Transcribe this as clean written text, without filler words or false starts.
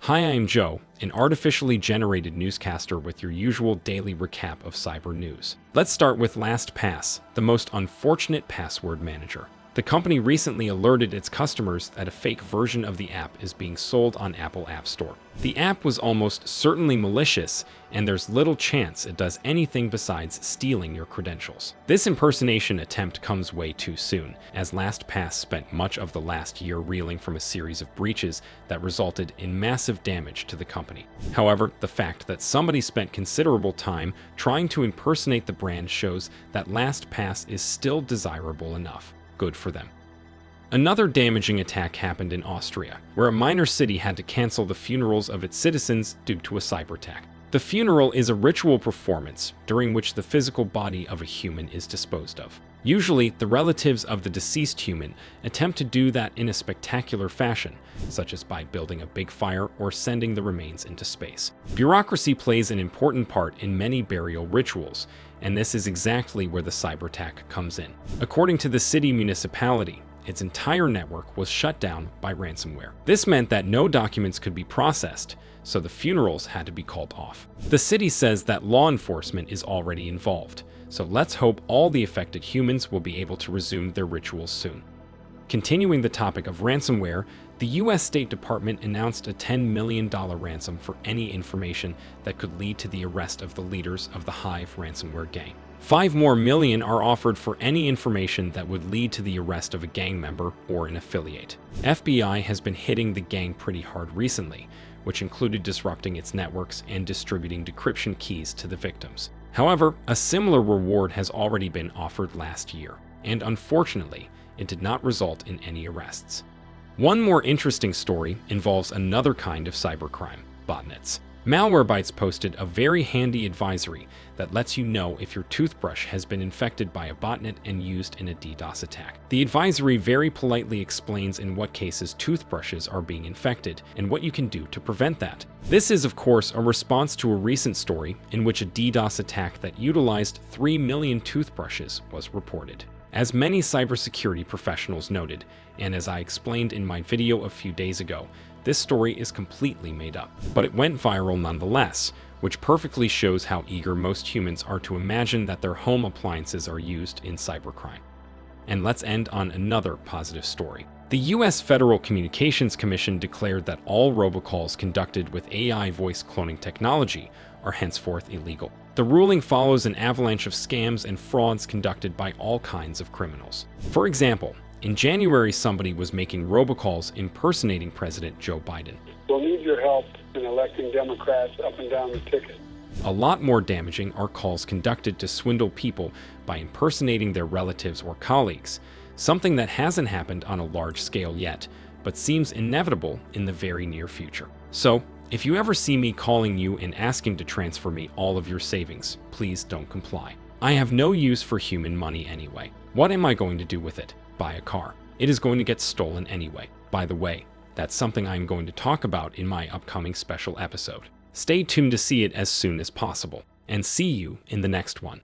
Hi, I'm Joe, an artificially generated newscaster with your usual daily recap of cyber news. Let's start with LastPass, the most unfortunate password manager. The company recently alerted its customers that a fake version of the app is being sold on Apple App Store. The app was almost certainly malicious, and there's little chance it does anything besides stealing your credentials. This impersonation attempt comes way too soon, as LastPass spent much of the last year reeling from a series of breaches that resulted in massive damage to the company. However, the fact that somebody spent considerable time trying to impersonate the brand shows that LastPass is still desirable enough. Good for them. Another damaging attack happened in Austria, where a minor city had to cancel the funerals of its citizens due to a cyberattack. The funeral is a ritual performance during which the physical body of a human is disposed of. Usually, the relatives of the deceased human attempt to do that in a spectacular fashion, such as by building a big fire or sending the remains into space. Bureaucracy plays an important part in many burial rituals, and this is exactly where the cyberattack comes in. According to the city municipality, its entire network was shut down by ransomware. This meant that no documents could be processed, so the funerals had to be called off. The city says that law enforcement is already involved, so let's hope all the affected humans will be able to resume their rituals soon. Continuing the topic of ransomware, the US State Department announced a $10 million ransom for any information that could lead to the arrest of the leaders of the Hive ransomware gang. $5 million more are offered for any information that would lead to the arrest of a gang member or an affiliate. FBI has been hitting the gang pretty hard recently, which included disrupting its networks and distributing decryption keys to the victims. However, a similar reward has already been offered last year, and unfortunately, it did not result in any arrests. One more interesting story involves another kind of cybercrime: botnets. Malwarebytes posted a very handy advisory that lets you know if your toothbrush has been infected by a botnet and used in a DDoS attack. The advisory very politely explains in what cases toothbrushes are being infected and what you can do to prevent that. This is, of course, a response to a recent story in which a DDoS attack that utilized 3 million toothbrushes was reported. As many cybersecurity professionals noted, and as I explained in my video a few days ago, this story is completely made up. But it went viral nonetheless, which perfectly shows how eager most humans are to imagine that their home appliances are used in cybercrime. And let's end on another positive story. The US Federal Communications Commission declared that all robocalls conducted with AI voice cloning technology are henceforth illegal. The ruling follows an avalanche of scams and frauds conducted by all kinds of criminals. For example, in January, somebody was making robocalls impersonating President Joe Biden. We'll need your help in electing Democrats up and down the ticket. A lot more damaging are calls conducted to swindle people by impersonating their relatives or colleagues, something that hasn't happened on a large scale yet, but seems inevitable in the very near future. So, if you ever see me calling you and asking to transfer me all of your savings, please don't comply. I have no use for human money anyway. What am I going to do with it? Buy a car. It is going to get stolen anyway. By the way, that's something I'm going to talk about in my upcoming special episode. Stay tuned to see it as soon as possible, and see you in the next one.